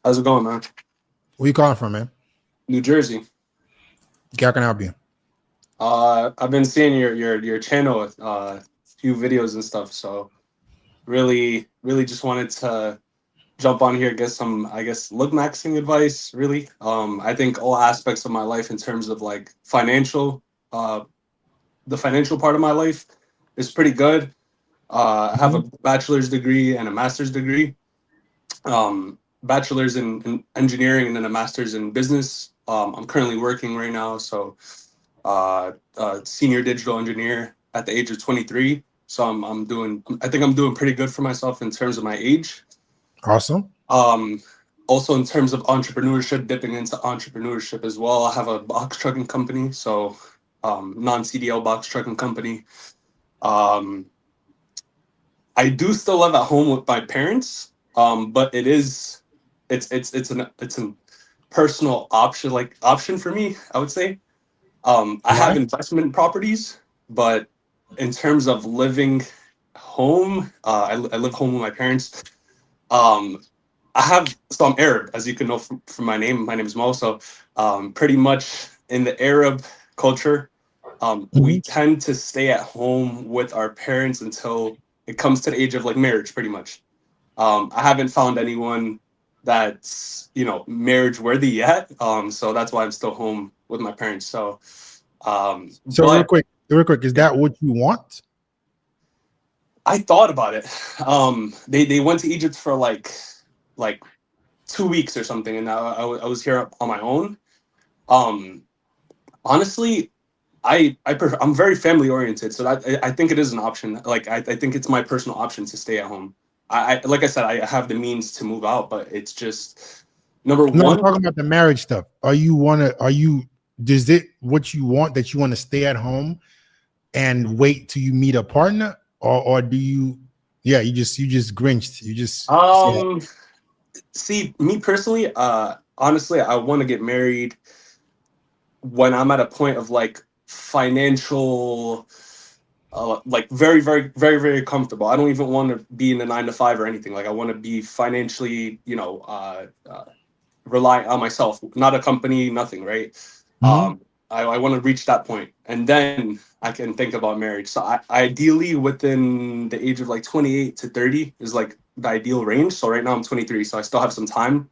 How's it going, man? Where you calling from, man? New Jersey. How can I help you? I've been seeing your channel, few videos and stuff. So really just wanted to jump on here, get some, I guess, look maxing advice. Really, I think all aspects of my life in terms of like uh, the financial part of my life is pretty good. I have a Mhm. bachelor's degree and a master's degree. Bachelor's in engineering and then a master's in business. I'm currently working right now, so senior digital engineer at the age of 23. So I'm doing. I think I'm doing pretty good for myself in terms of my age. Awesome. Um, Also in terms of entrepreneurship, dipping into entrepreneurship as well. I have a box trucking company, so non-CDL box trucking company. Um, I do still live at home with my parents, but it's a personal option for me, I would say. I have Why? investment properties, but in terms of living home, I live home with my parents. Um, I'm Arab, as you can know from my name. My name is Mo. So pretty much in the Arab culture, we Mhm. tend to stay at home with our parents until it comes to the age of like marriage, pretty much. I haven't found anyone that's marriage worthy yet. So that's why I'm still home with my parents. So, So but real quick, is yeah, that what you want? I thought about it. They went to Egypt for like 2 weeks or something, and I was here on my own. Um, Honestly, I'm very family oriented, so that I think it is an option. Like I think it's my personal option to stay at home. I like I said, I have the means to move out, but it's just number No, I'm one. talking about the marriage stuff. Are you Is it what you want, that you want to stay at home and wait till you meet a partner? Or do you, yeah, you just grinched. You just said, Um, See, me personally, honestly, I want to get married when I'm at a point of like financial, like very comfortable. I don't even want to be in a 9 to 5 or anything. Like I want to be financially, rely on myself, not a company, nothing, right? mhm. I want to reach that point, and then I can think about marriage. So ideally, within the age of like 28 to 30 is like the ideal range. So right now I'm 23, so I still have some time.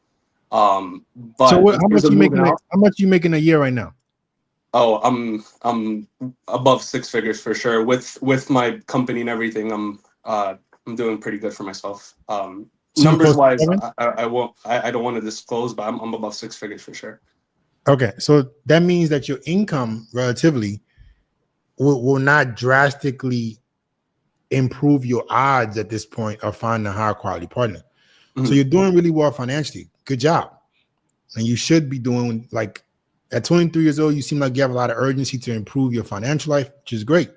So But in terms of moving out, how much you making a year right now? oh, I'm above six figures for sure. With my company and everything, I'm doing pretty good for myself. So you Numbers close to wise, seven? I won't I don't want to disclose, but I'm above six figures for sure. Okay, so that means that your income relatively will not drastically improve your odds at this point of finding a high quality partner. So Mhm. you're doing really well financially. Good job. And you should be doing, like, at 23 years old, you seem like you have a lot of urgency to improve your financial life, which is great.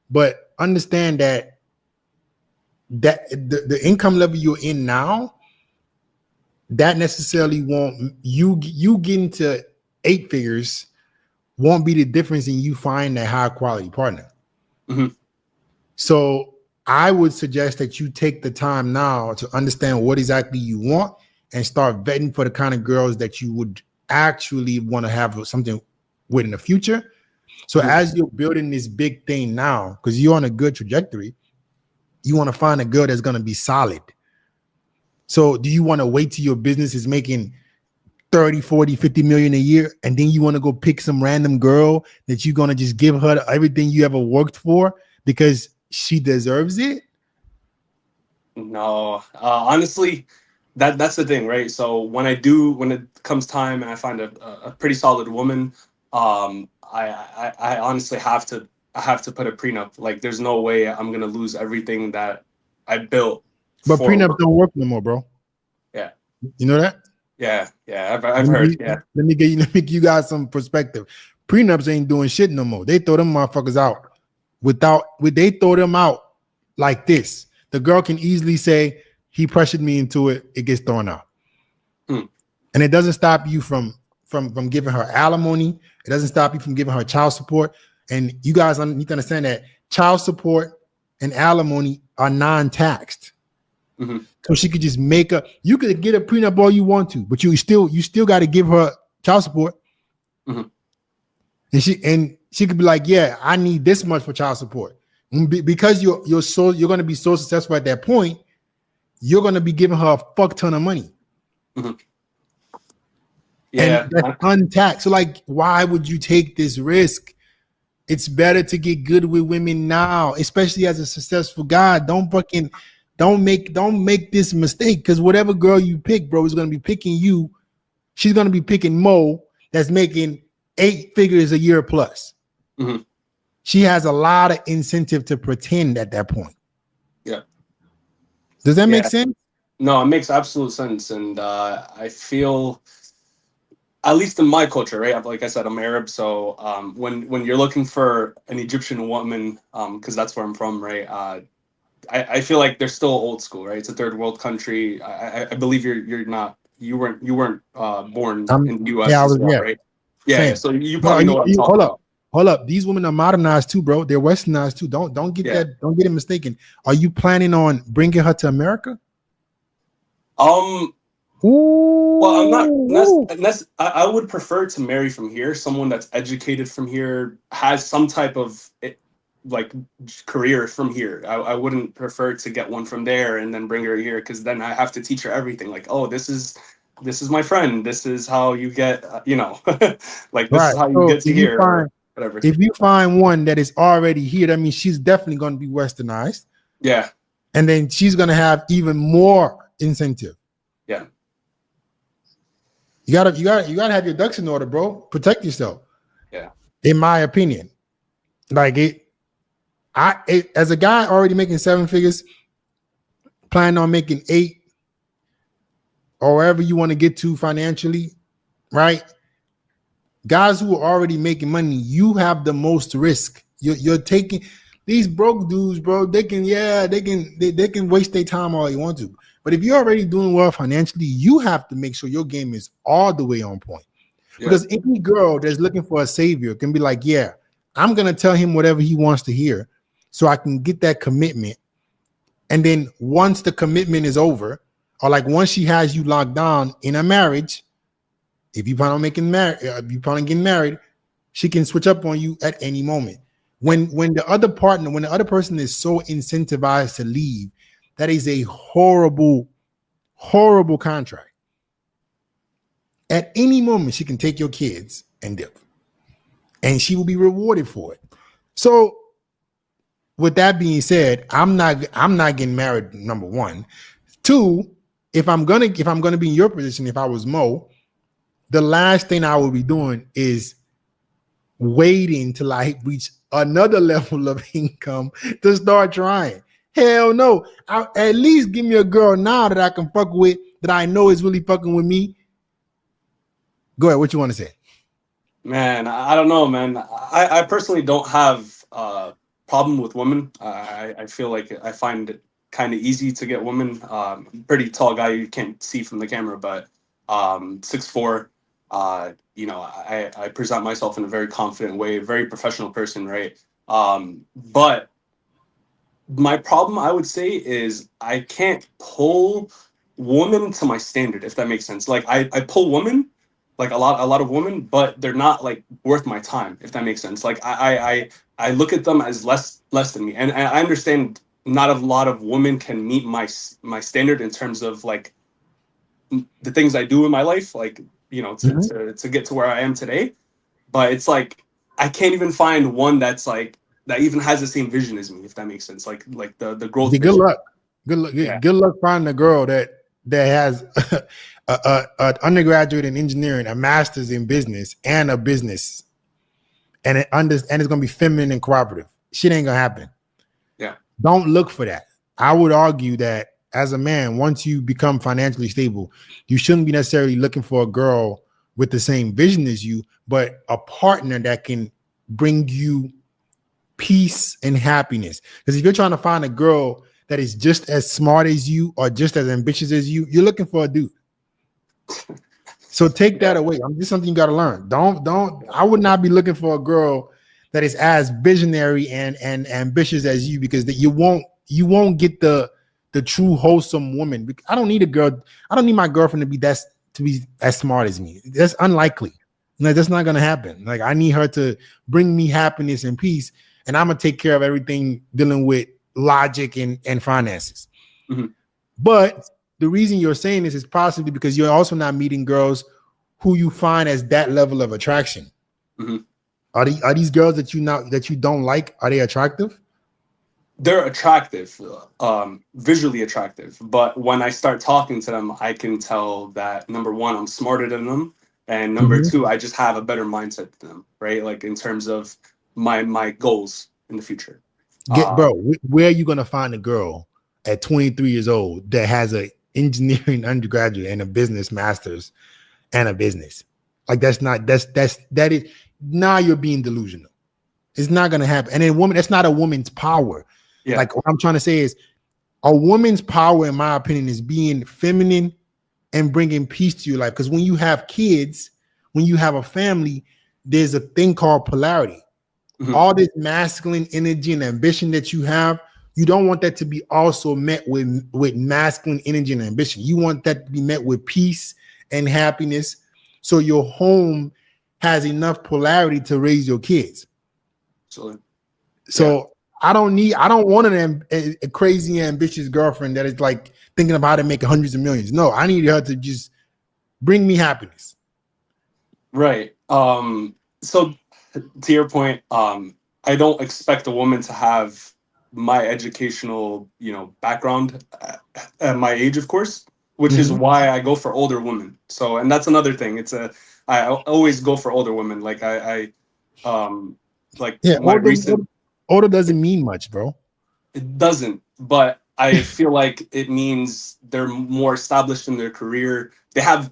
But understand that the income level you're in now, that necessarily won't, you getting to eight figures won't be the difference in you finding that high quality partner. Mhm. So I would suggest that you take the time now to understand what exactly you want and start vetting for the kind of girls that you would actually want to have something with in the future. So Mhm. as you're building this big thing now, because you're on a good trajectory, you want to find a girl that's going to be solid. So do you want to wait till your business is making 30, 40, 50 million a year, and then you want to go pick some random girl that you're going to just give her everything you ever worked for because she deserves it? No, honestly, that's the thing, right? So when it comes time and I find a pretty solid woman, I honestly I have to put a prenup. Like, there's no way I'm gonna lose everything that I built But for prenups work. don't work no more, bro. Yeah, You know that? yeah. I've Let heard. me, Yeah. let me get you let me give you guys some perspective. Prenups ain't doing shit no more. They throw them motherfuckers out they throw them out like this. The girl can easily say he pressured me into it. It gets thrown out, Hmm. and it doesn't stop you from giving her alimony. It doesn't stop you from giving her child support. And you guys need to understand that child support and alimony are non-taxed. Mhm. So she could just make a. You could get a prenup all you want to, but you still got to give her child support. Mhm. And she could be like, yeah, I need this much for child support. Because you're going to be so successful at that point, you're going to be giving her a fuck ton of money. Mhm. And Yeah. that's untaxed. So like, why would you take this risk? It's better to get good with women now, especially as a successful guy. Don't make this mistake, because whatever girl you pick, bro, is going to be picking you. She's going to be picking Mo that's making 8 figures a year plus. Mhm. She has a lot of incentive to pretend at that point. Yeah. Does that make Yeah. sense? No, it makes absolute sense. And I feel, at least in my culture, right? Like I said, I'm Arab, so when you're looking for an Egyptian woman, because that's where I'm from, right? I feel like they're still old school, right? It's a third world country. I believe you weren't born in the U.S. Yeah, I as was, well, yeah, right? Yeah, yeah. same. So you No, probably know what I'm talking about. hold up. These women are modernized too, bro. They're westernized too. Don't get Yeah. that. Don't get it mistaken. Are you planning on bringing her to America? Well, I'm not. Ooh. I would prefer to marry from here, someone that's educated from here, has some type of like career from here. I wouldn't prefer to get one from there and then bring her here, because then I have to teach her everything. Like, oh, this is my friend. This is how you get, like this is Right. how you So get to here, or whatever. if you find one that is already here, that means she's definitely going to be westernized, Yeah. and then she's going to have even more incentive. Yeah. You gotta have your ducks in order, bro. Protect yourself. Yeah. In my opinion, like as a guy already making 7 figures, planning on making 8, or wherever you want to get to financially, right? Guys who are already making money, you have the most risk. You're taking these broke dudes, bro. They can waste their time all they want to. But if you're already doing well financially, you have to make sure your game is all the way on point. Yeah. Because any girl that's looking for a savior can be like, yeah, I'm gonna tell him whatever he wants to hear, so I can get that commitment. And then once the commitment is over, or like once she has you locked down in a marriage, if you plan on getting married, she can switch up on you at any moment. When the other person is so incentivized to leave, that is a horrible, horrible contract. At any moment, she can take your kids and dip, and she will be rewarded for it. So, with that being said, I'm not getting married. Number 1, 2. If I'm gonna be in your position, if I was Mo, the last thing I would be doing is waiting till I reach another level of income to start trying. Hell no. At least give me a girl now that I can fuck with, that I know is really fucking with me. Go ahead. What you want to say? Man, I don't know, man. I personally don't have a problem with women. I feel like I find it kind of easy to get women. Pretty tall guy, you can't see from the camera, but 6'4". I present myself in a very confident way, very professional person, right? But my problem, I would say, is I can't pull women to my standard, if that makes sense. Like I pull women, like a lot of women, but they're not like worth my time, if that makes sense. Like I look at them as less than me, and I understand not a lot of women can meet my standard in terms of like the things I do in my life, like to get to where I am today. But it's like I can't even find one that's like that even has the same vision as me, if that makes sense. Like the growth. Good luck. Good luck finding a girl that has an undergraduate in engineering, a master's in business, and a business, and it's gonna be feminine and cooperative. Shit ain't gonna happen. Yeah. Don't look for that. I would argue that as a man, once you become financially stable, you shouldn't be necessarily looking for a girl with the same vision as you, but a partner that can bring you peace and happiness. Because if you're trying to find a girl that is just as smart as you or just as ambitious as you, you're looking for a dude. So take that away. This is something you got to learn. I would not be looking for a girl that is as visionary and ambitious as you, because that you won't get the the true wholesome woman. I don't need a girl. I don't need my girlfriend to be as smart as me. That's unlikely. Like, that's not gonna happen. Like, I need her to bring me happiness and peace, and I'm gonna take care of everything dealing with logic and finances. Mm-hmm. But the reason you're saying this is possibly because you're also not meeting girls who you find as that level of attraction. Mm-hmm. Are these girls that you don't like? Are they attractive? They're attractive, visually attractive. But when I start talking to them, I can tell that, number one, I'm smarter than them. And number two, I just have a better mindset than them, right? Like, in terms of my goals in the future. Bro, where are you going to find a girl at 23 years old that has an engineering undergraduate and a business master's and a business? Like, that is now you're being delusional. It's not going to happen. And then that's not a woman's power. Yeah. Like, what I'm trying to say is, a woman's power, in my opinion, is being feminine and bringing peace to your life. Because when you have kids, when you have a family, there's a thing called polarity. Mm-hmm. All this masculine energy and ambition that you have, you don't want that to be also met with masculine energy and ambition. You want that to be met with peace and happiness, so your home has enough polarity to raise your kids. So yeah. I don't want a crazy ambitious girlfriend that is like thinking about how to make hundreds of millions. No, I need her to just bring me happiness. Right. So to your point, I don't expect a woman to have my educational, background at my age, of course, which is why I go for older women. So, and that's another thing. I always go for older women. Like older doesn't mean much, bro. It doesn't, but I feel like it means they're more established in their career.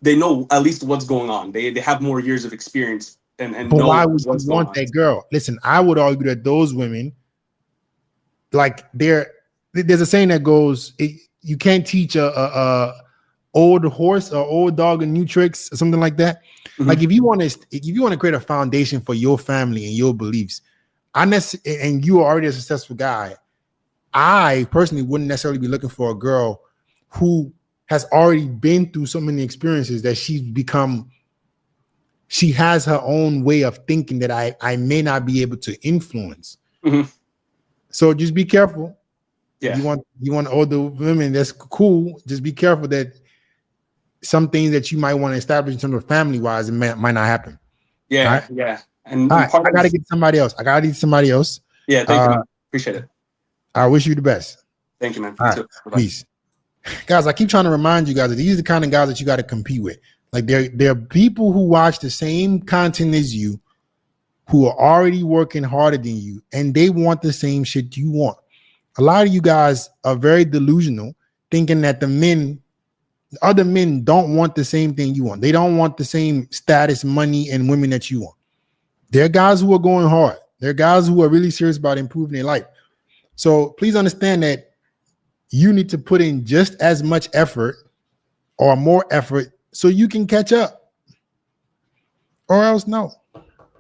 They know at least what's going on. They have more years of experience and but know why would you want that girl? Listen, I would argue that those women, like, there's a saying that goes, you can't teach a old horse or old dog a new tricks or something like that. Mm-hmm. Like, if you want to create a foundation for your family and your beliefs, and you are already a successful guy, I personally wouldn't necessarily be looking for a girl who has already been through so many experiences that she has her own way of thinking that I may not be able to influence. Mm-hmm. So just be careful. Yeah. You want older women, that's cool. Just be careful that some things that you might want to establish in terms of family wise, it might not happen. Yeah. Right? Yeah. And I gotta get somebody else. Yeah, thank you. Appreciate it. I wish you the best. Thank you, man. Peace. Guys, I keep trying to remind you guys that these are the kind of guys that you got to compete with. Like, there are people who watch the same content as you, who are already working harder than you, and they want the same shit you want. A lot of you guys are very delusional, thinking that other men don't want the same thing you want. They don't want the same status, money, and women that you want. There are guys who are going hard. There are guys who are really serious about improving their life. So please understand that you need to put in just as much effort or more effort so you can catch up, or else no.